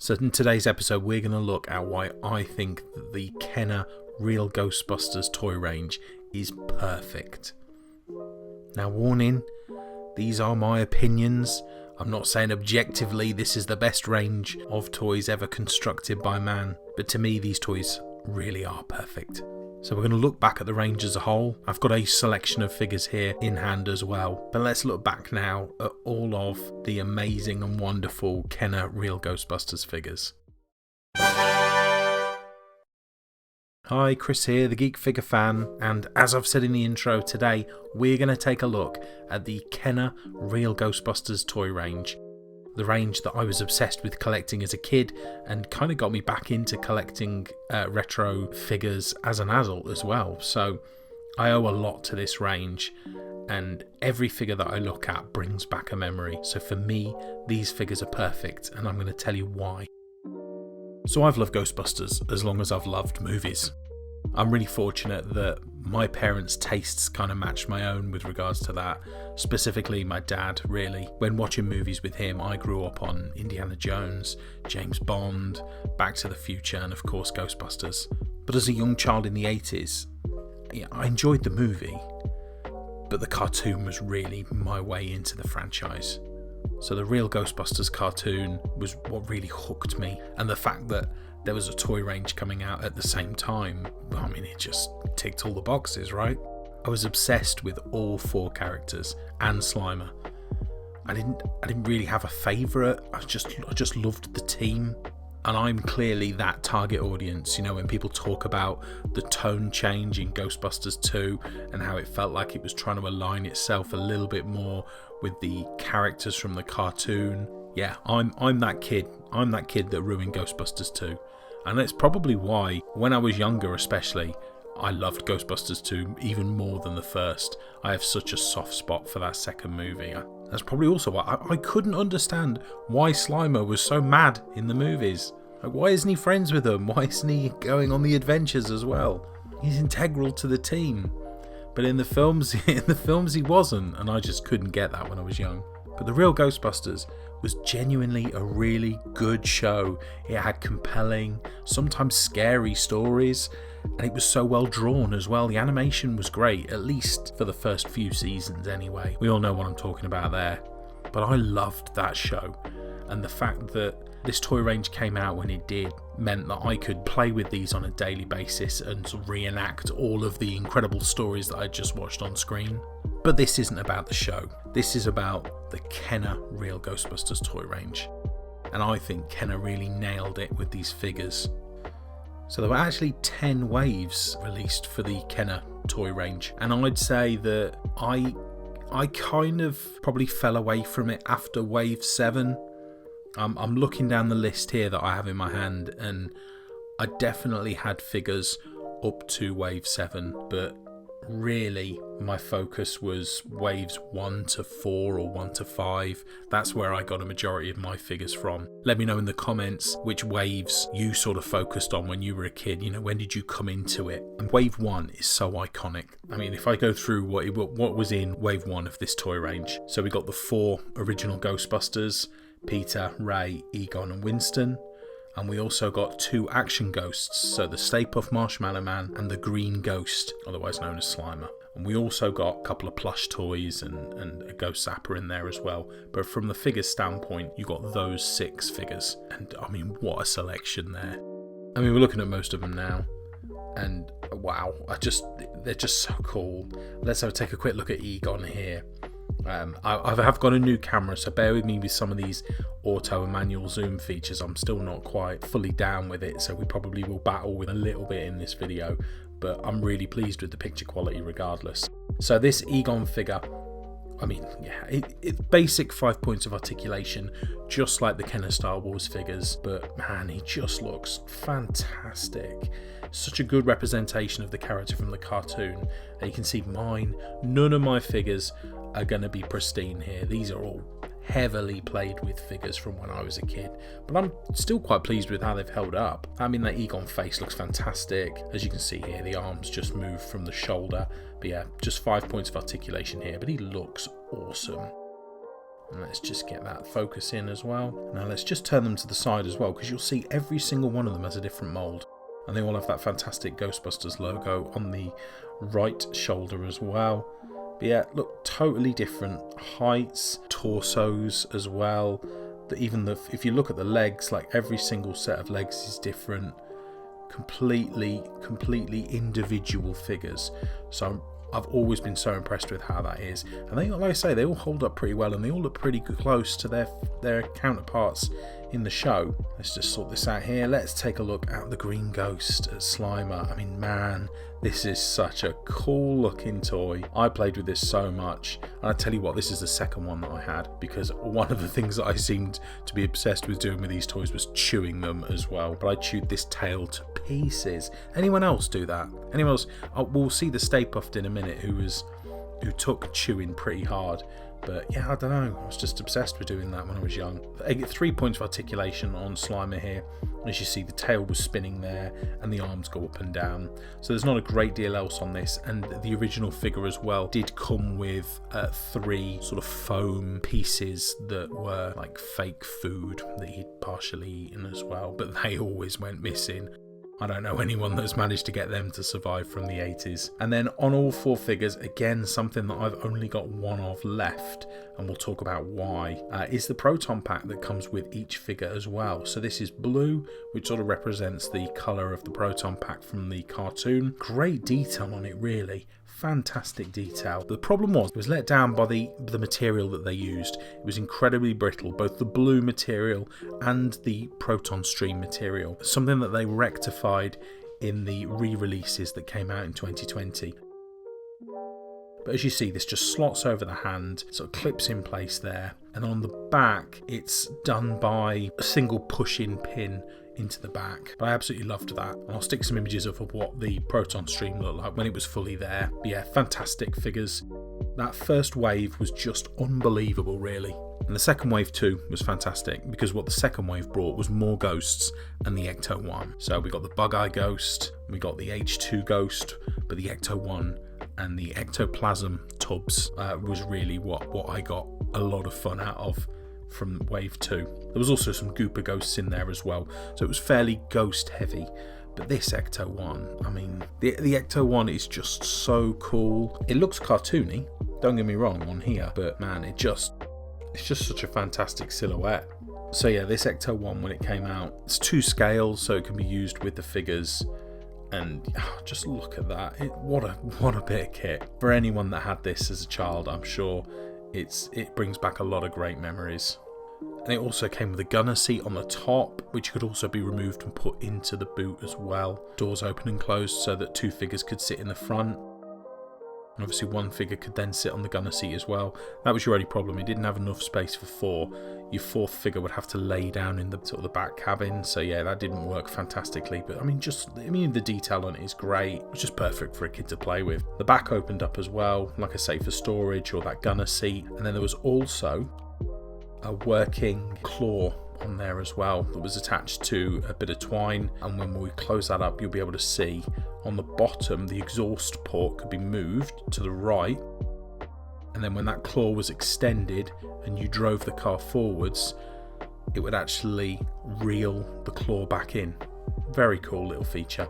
So in today's episode we're going to look at why I think that the Kenner Real Ghostbusters toy range is perfect. Now warning, these are my opinions. I'm not saying objectively this is the best range of toys ever constructed by man, but to me these toys really are perfect. So we're going to look back at the range as a whole. I've got a selection of figures here in hand as well, but let's look back now at all of the amazing and wonderful Kenner Real Ghostbusters figures. Hi, Chris here, the Geek figure fan, and as I've said in the intro, today we're going to take a look at the Kenner Real Ghostbusters toy range. The range that I was obsessed with collecting as a kid and kind of got me back into collecting retro figures as an adult as well. So I owe a lot to this range, and every figure that I look at brings back a memory. So for me, these figures are perfect, and I'm going to tell you why. So I've loved Ghostbusters as long as I've loved movies. I'm really fortunate that my parents' tastes kind of matched my own with regards to that. Specifically my dad, really. When watching movies with him, I grew up on Indiana Jones, James Bond, Back to the Future, and of course Ghostbusters. But as a young child in the 80s, I enjoyed the movie, but the cartoon was really my way into the franchise. So the Real Ghostbusters cartoon was what really hooked me, and the fact that there was a toy range coming out at the same time, I mean, it just ticked all the boxes, right? I was obsessed with all four characters and Slimer. I didn't really have a favourite. I just loved the team. And I'm clearly that target audience, when people talk about the tone change in Ghostbusters 2 and how it felt like it was trying to align itself a little bit more with the characters from the cartoon. Yeah, I'm that kid. I'm that kid that ruined Ghostbusters 2. And that's probably why, when I was younger especially, I loved Ghostbusters 2 even more than the first. I have such a soft spot for that second movie. That's probably also why I couldn't understand why Slimer was so mad in the movies. Like, why isn't he friends with them? Why isn't he going on the adventures as well? He's integral to the team. But in the films he wasn't, and I just couldn't get that when I was young. But the Real Ghostbusters was genuinely a really good show. It had compelling, sometimes scary stories, and it was so well drawn as well. The animation was great, at least for the first few seasons anyway. We all know what I'm talking about there. But I loved that show, and the fact that this toy range came out when it did meant that I could play with these on a daily basis and reenact all of the incredible stories that I just watched on screen. But this isn't about the show. This is about the Kenner Real Ghostbusters toy range. And I think Kenner really nailed it with these figures. So there were actually 10 waves released for the Kenner toy range. And I'd say that I kind of probably fell away from it after wave 7. I'm looking down the list here that I have in my hand, and I definitely had figures up to wave 7, but really my focus was waves 1 to 4 or 1 to 5. That's where I got a majority of my figures from. Let me know in the comments which waves you sort of focused on when you were a kid. When did you come into it? And wave 1 is so iconic. I mean, if I go through what was in wave 1 of this toy range. So we got the 4 original Ghostbusters, Peter, Ray, Egon and Winston. And we also got 2 action ghosts, so the Stay Puft Marshmallow Man and the Green Ghost, otherwise known as Slimer. And we also got a couple of plush toys and a Ghost Zapper in there as well. But from the figures standpoint, you got those 6 figures. And I mean, what a selection there. I mean, we're looking at most of them now. And wow, they're just so cool. Let's take a quick look at Egon here. I have got a new camera, so bear with me with some of these auto and manual zoom features. I'm still not quite fully down with it, so we probably will battle with a little bit in this video, but I'm really pleased with the picture quality regardless. So this Egon figure, I mean, yeah, it's basic 5 points of articulation, just like the Kenner Star Wars figures, but man, he just looks fantastic. Such a good representation of the character from the cartoon. And you can see none of my figures are going to be pristine here. These are all heavily played with figures from when I was a kid, but I'm still quite pleased with how they've held up. I mean, that Egon face looks fantastic. As you can see here, the arms just move from the shoulder, but yeah, just 5 points of articulation here, but he looks awesome. And let's just get that focus in as well. Now let's just turn them to the side as well, because you'll see every single one of them has a different mould. And they all have that fantastic Ghostbusters logo on the right shoulder as well. But yeah, look, totally different heights, torsos as well. If you look at the legs, like every single set of legs is different. Completely individual figures. So I've always been so impressed with how that is. And they, like I say, they all hold up pretty well, and they all look pretty close to their counterparts in the show. Let's just sort this out here. Let's take a look at the Green Ghost at Slimer. I mean, man, this is such a cool looking toy. I played with this so much, and I tell you what, this is the second one that I had, because one of the things that I seemed to be obsessed with doing with these toys was chewing them as well. But I chewed this tail to pieces. Anyone else do that? Anyone else? We'll see the Stay Puft in a minute, who took chewing pretty hard. But yeah, I don't know, I was just obsessed with doing that when I was young. I get 3 points of articulation on Slimer here. As you see, the tail was spinning there and the arms go up and down. So there's not a great deal else on this, and the original figure as well did come with 3 sort of foam pieces that were like fake food that he'd partially eaten as well, but they always went missing. I don't know anyone that's managed to get them to survive from the 80s. And then on all 4 figures, again, something that I've only got one of left, and we'll talk about why, is the proton pack that comes with each figure as well. So this is blue, which sort of represents the colour of the proton pack from the cartoon. Great detail on it, really. Fantastic detail. The problem was, it was let down by the material that they used. It was incredibly brittle, both the blue material and the proton stream material. Something that they rectified in the re-releases that came out in 2020. But as you see, this just slots over the hand, sort of clips in place there. And on the back, it's done by a single push-in pin into the back. But I absolutely loved that. And I'll stick some images of what the proton stream looked like when it was fully there. But yeah, fantastic figures. That first wave was just unbelievable, really. And the second wave too was fantastic, because what the second wave brought was more ghosts and the Ecto 1. So we got the Bug-Eye Ghost, we got the H2 Ghost, but the Ecto 1 and the Ectoplasm tubs was really what I got a lot of fun out of from wave 2. There was also some Gooper ghosts in there as well, so it was fairly ghost heavy. But this Ecto 1, I mean, the Ecto 1 is just so cool. It looks cartoony, don't get me wrong on here, but man, it's just such a fantastic silhouette. So yeah, this Ecto 1, when it came out, it's 2 scales, so it can be used with the figures. And just look at that. What a bit of kit. For anyone that had this as a child, I'm sure it brings back a lot of great memories. And it also came with a gunner seat on the top, which could also be removed and put into the boot as well. Doors open and closed so that 2 figures could sit in the front. And obviously 1 figure could then sit on the gunner seat as well. That was your only problem. It didn't have enough space for 4. Your 4th figure would have to lay down in the sort of the back cabin. So yeah, that didn't work fantastically. But I mean, the detail on it is great. It's just perfect for a kid to play with. The back opened up as well, like I say, for storage or that gunner seat. And then there was also a working claw on there as well that was attached to a bit of twine, and when we close that up, you'll be able to see on the bottom the exhaust port could be moved to the right, and then when that claw was extended and you drove the car forwards, it would actually reel the claw back in. Very cool little feature.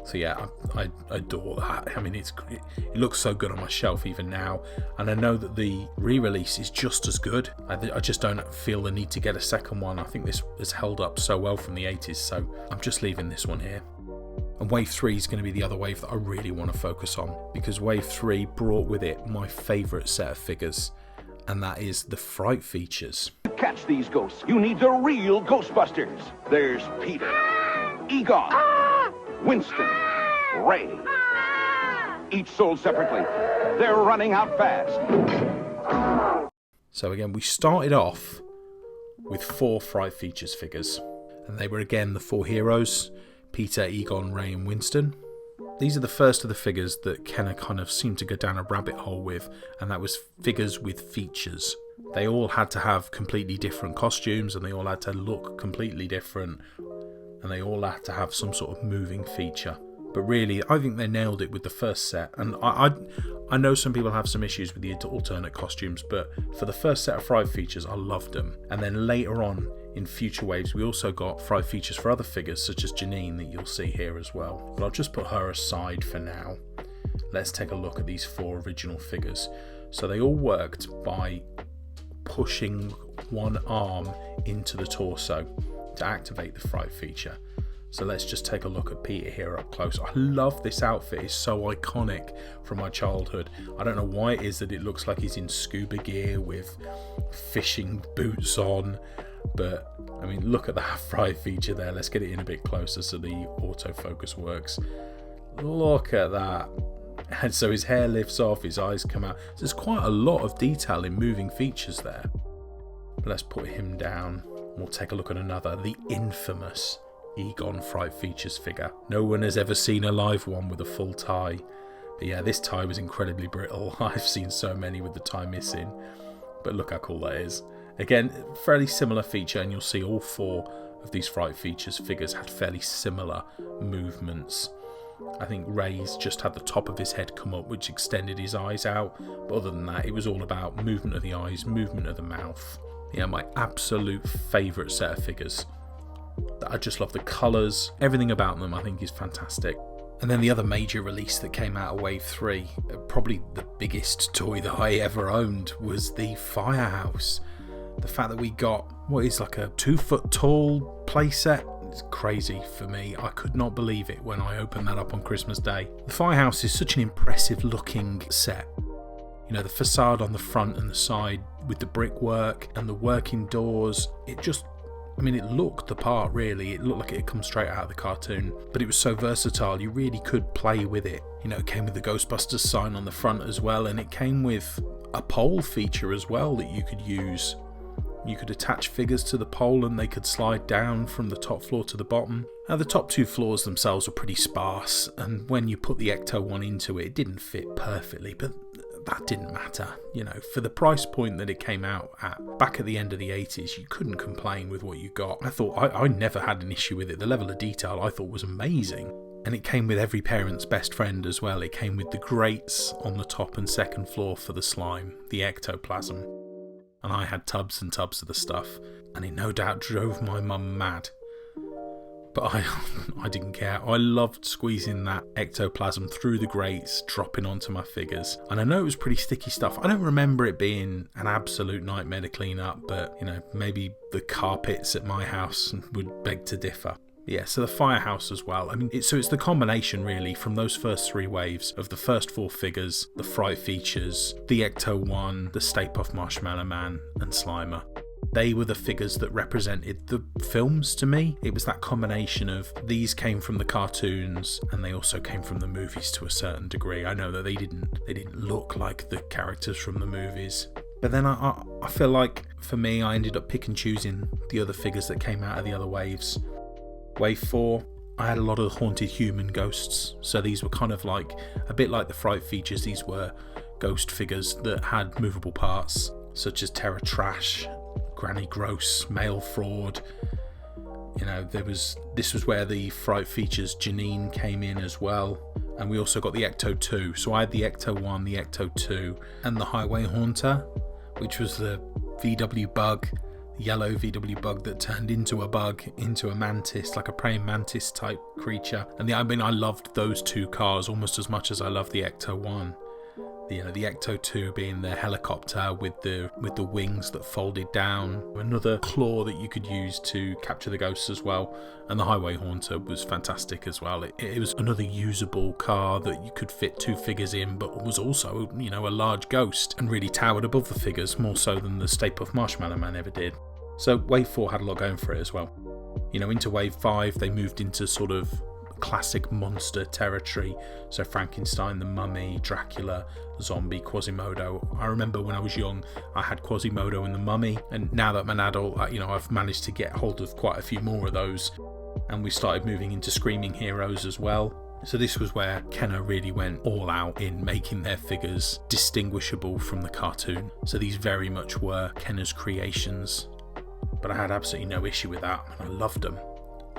So yeah, I adore that. I mean, it looks so good on my shelf even now, and I know that the re-release is just as good. I just don't feel the need to get a second one. I think this has held up so well from the 80s, so I'm just leaving this one here. And wave 3 is going to be the other wave that I really want to focus on, because wave 3 brought with it my favourite set of figures, and that is the Fright features. To catch these ghosts, you need the real Ghostbusters. There's Peter, Egon, Winston, Ray. Each sold separately. They're running out fast. So again, we started off with 4 Fright Features figures. And they were again the 4 heroes, Peter, Egon, Ray and Winston. These are the first of the figures that Kenner kind of seemed to go down a rabbit hole with, and that was figures with features. They all had to have completely different costumes, and they all had to look completely different, and they all had to have some sort of moving feature. But really, I think they nailed it with the first set. And I know some people have some issues with the alternate costumes, but for the first set of Fright features, I loved them. And then later on, in future waves, we also got Fright features for other figures, such as Janine, that you'll see here as well. But I'll just put her aside for now. Let's take a look at these 4 original figures. So they all worked by pushing one arm into the torso to activate the Fright feature. So let's just take a look at Peter here up close. I love this outfit, it's so iconic from my childhood. I don't know why it is that it looks like he's in scuba gear with fishing boots on, but I mean, look at that Fright feature there. Let's get it in a bit closer so the autofocus works. Look at that. And so his hair lifts off, his eyes come out. So there's quite a lot of detail in moving features there. But let's put him down. We'll take a look at another, the infamous Egon Fright features figure. No one has ever seen a live one with a full tie. But yeah, this tie was incredibly brittle. I've seen so many with the tie missing. But look how cool that is. Again, fairly similar feature, and you'll see all 4 of these Fright features figures had fairly similar movements. I think Ray's just had the top of his head come up, which extended his eyes out. But other than that, it was all about movement of the eyes, movement of the mouth. Yeah, my absolute favourite set of figures. I just love the colours, everything about them I think is fantastic. And then the other major release that came out of Wave 3, probably the biggest toy that I ever owned, was the Firehouse. The fact that we got what is like a 2-foot tall playset, it's crazy for me. I could not believe it when I opened that up on Christmas Day. The Firehouse is such an impressive looking set. You know, the facade on the front and the side with the brickwork and the working doors, it looked the part really. It looked like it had come straight out of the cartoon, but it was so versatile, you really could play with it. You know, it came with the Ghostbusters sign on the front as well, and it came with a pole feature as well that you could use. You could attach figures to the pole and they could slide down from the top floor to the bottom. Now the top 2 floors themselves were pretty sparse, and when you put the Ecto one into it, it didn't fit perfectly, but that didn't matter. You know, for the price point that it came out at back at the end of the 80s, you couldn't complain with what you got. I never had an issue with it. The level of detail I thought was amazing. And it came with every parent's best friend as well. It came with the grates on the top and second floor for the slime, the ectoplasm. And I had tubs and tubs of the stuff, and it no doubt drove my mum mad. But I didn't care. I loved squeezing that ectoplasm through the grates, dropping onto my figures. And I know it was pretty sticky stuff. I don't remember it being an absolute nightmare to clean up, but you know, maybe the carpets at my house would beg to differ. Yeah, so the Firehouse as well. I mean, it's the combination really from those first 3 waves of the first 4 figures, the Fright features, the Ecto 1, the Stay Puft Marshmallow Man, and Slimer. They were the figures that represented the films to me. It was that combination of these came from the cartoons and they also came from the movies to a certain degree. I know that they didn't look like the characters from the movies. But then I feel like for me I ended up pick and choosing the other figures that came out of the other waves. Wave 4, I had a lot of haunted human ghosts, so these were kind of like a bit like the Fright features. These were ghost figures that had movable parts such as Terror Trash, Granny Gross, Male Fraud. You know, this was where the Fright features Janine came in as well, and we also got the Ecto 2. So I had the Ecto 1, the Ecto 2, and the Highway Haunter, which was the VW bug, yellow VW bug that turned into a bug, into a mantis, like a praying mantis type creature. And I loved those 2 cars almost as much as I loved the Ecto 1. The Ecto 2 being the helicopter with the wings that folded down, another claw that you could use to capture the ghosts as well, and the Highway Haunter was fantastic as well. It was another usable car that you could fit 2 figures in, but was also, a large ghost and really towered above the figures, more so than the Stay Puft Marshmallow Man ever did. So Wave 4 had a lot going for it as well. Into Wave 5 they moved into sort of classic monster territory, so Frankenstein, the Mummy, Dracula, Zombie, Quasimodo. I remember when I was young I had Quasimodo and the Mummy, and now that I'm an adult I've managed to get hold of quite a few more of those, and we started moving into Screaming Heroes as well. So this was where Kenner really went all out in making their figures distinguishable from the cartoon. So these very much were Kenner's creations, but I had absolutely no issue with that. I loved them.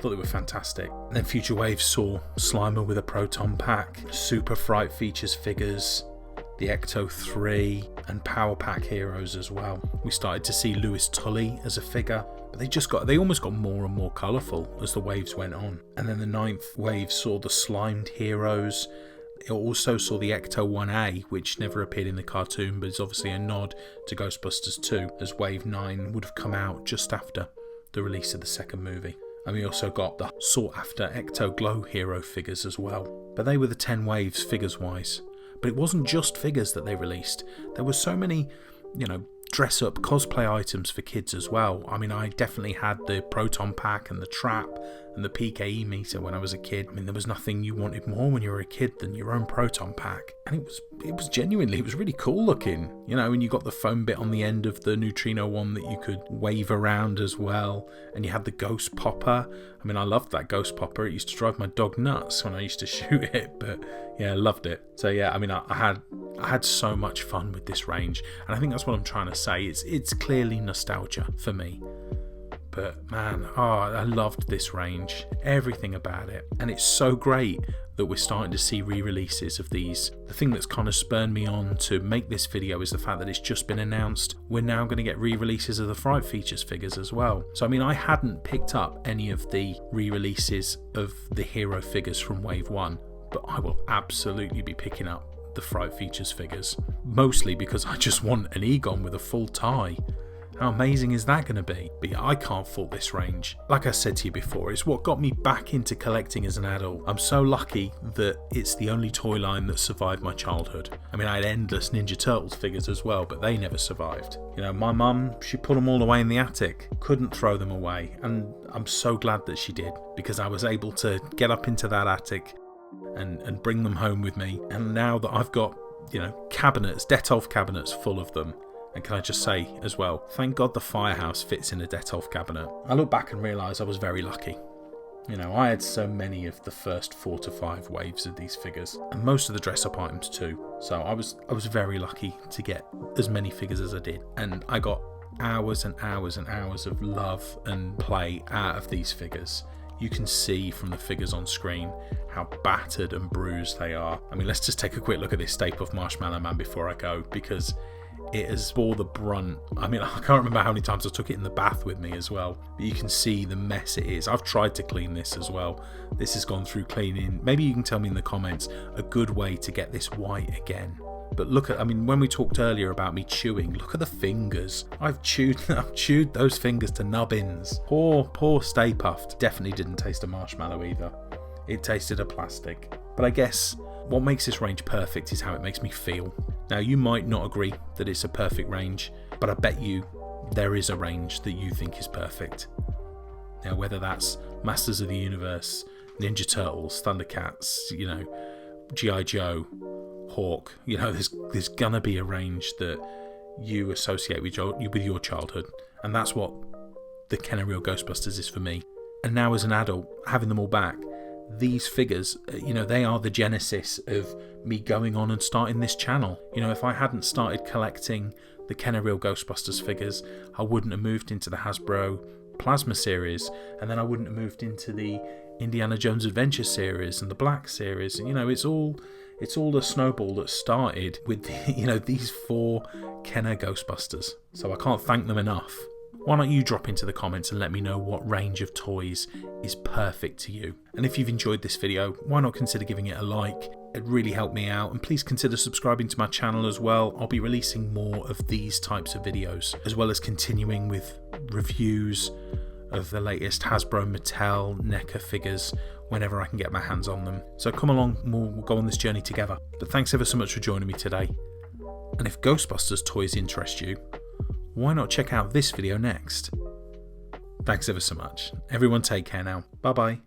thought they were fantastic. And then Future Waves saw Slimer with a proton pack, Super Fright features figures, the Ecto 3 and Power Pack heroes as well. We started to see Louis Tully as a figure, but they almost got more and more colourful as the waves went on. And then the 9th wave saw the Slimed heroes. It also saw the Ecto 1A, which never appeared in the cartoon, but is obviously a nod to Ghostbusters 2, as Wave 9 would have come out just after the release of the second movie. And we also got the sought after Ecto Glow hero figures as well. But they were the 10 waves figures wise. But it wasn't just figures that they released. There were so many, dress up cosplay items for kids as well. I mean, I definitely had the proton pack and the trap and the PKE meter when I was a kid. I mean, there was nothing you wanted more when you were a kid than your own proton pack. And it was really cool looking, and you got the foam bit on the end of the neutrino one that you could wave around as well. And you had the ghost popper. I mean, I loved that ghost popper. It used to drive my dog nuts when I used to shoot it, but yeah, I loved it. So yeah, I mean, I had so much fun with this range, and I think that's what I'm trying to say. It's clearly nostalgia for me. But man, I loved this range, everything about it. And it's so great that we're starting to see re-releases of these. The thing that's kind of spurred me on to make this video is the fact that it's just been announced we're now going to get re-releases of the Fright features figures as well. So I mean, I hadn't picked up any of the re-releases of the hero figures from Wave 1, but I will absolutely be picking up the Fright features figures, mostly because I just want an Egon with a full tie. How amazing is that going to be? But yeah, I can't fault this range. Like I said to you before, it's what got me back into collecting as an adult. I'm so lucky that it's the only toy line that survived my childhood. I mean, I had endless Ninja Turtles figures as well, but they never survived. My mum, she put them all away in the attic, couldn't throw them away, and I'm so glad that she did, because I was able to get up into that attic and bring them home with me. And now that I've got, cabinets, Detolf cabinets full of them. And can I just say as well, thank God the Firehouse fits in a Detolf cabinet. I look back and realise I was very lucky. I had so many of the first 4 to 5 waves of these figures, and most of the dress-up items too. So I was very lucky to get as many figures as I did, and I got hours and hours and hours of love and play out of these figures. You can see from the figures on screen how battered and bruised they are. I mean, let's just take a quick look at this Stay Puft Marshmallow Man before I go, because it has bore the brunt. I mean, I can't remember how many times I took it in the bath with me as well. But you can see the mess it is. I've tried to clean this as well. This has gone through cleaning. Maybe you can tell me in the comments a good way to get this white again. But look at, when we talked earlier about me chewing, look at the fingers. I've chewed those fingers to nubbins. Poor Stay Puft. Definitely didn't taste a marshmallow either. It tasted of plastic. But I guess what makes this range perfect is how it makes me feel. Now, you might not agree that it's a perfect range, but I bet you there is a range that you think is perfect. Now, whether that's Masters of the Universe, Ninja Turtles, Thundercats, G.I. Joe, Hawk, there's gonna be a range that you associate with your childhood, and that's what the Kenner Real Ghostbusters is for me. And now as an adult, having them all back, these figures, they are the genesis of me going on and starting this channel. If I hadn't started collecting the Kenner Real Ghostbusters figures, I wouldn't have moved into the Hasbro Plasma series, and then I wouldn't have moved into the Indiana Jones Adventure series and the Black series. It's all the snowball that started with these 4 Kenner Ghostbusters. So I can't thank them enough. Why don't you drop into the comments and let me know what range of toys is perfect to you. And if you've enjoyed this video, why not consider giving it a like? It'd really help me out, and please consider subscribing to my channel as well. I'll be releasing more of these types of videos, as well as continuing with reviews of the latest Hasbro, Mattel, NECA figures whenever I can get my hands on them. So come along, we'll go on this journey together. But thanks ever so much for joining me today. And if Ghostbusters toys interest you, why not check out this video next? Thanks ever so much. Everyone take care now. Bye bye.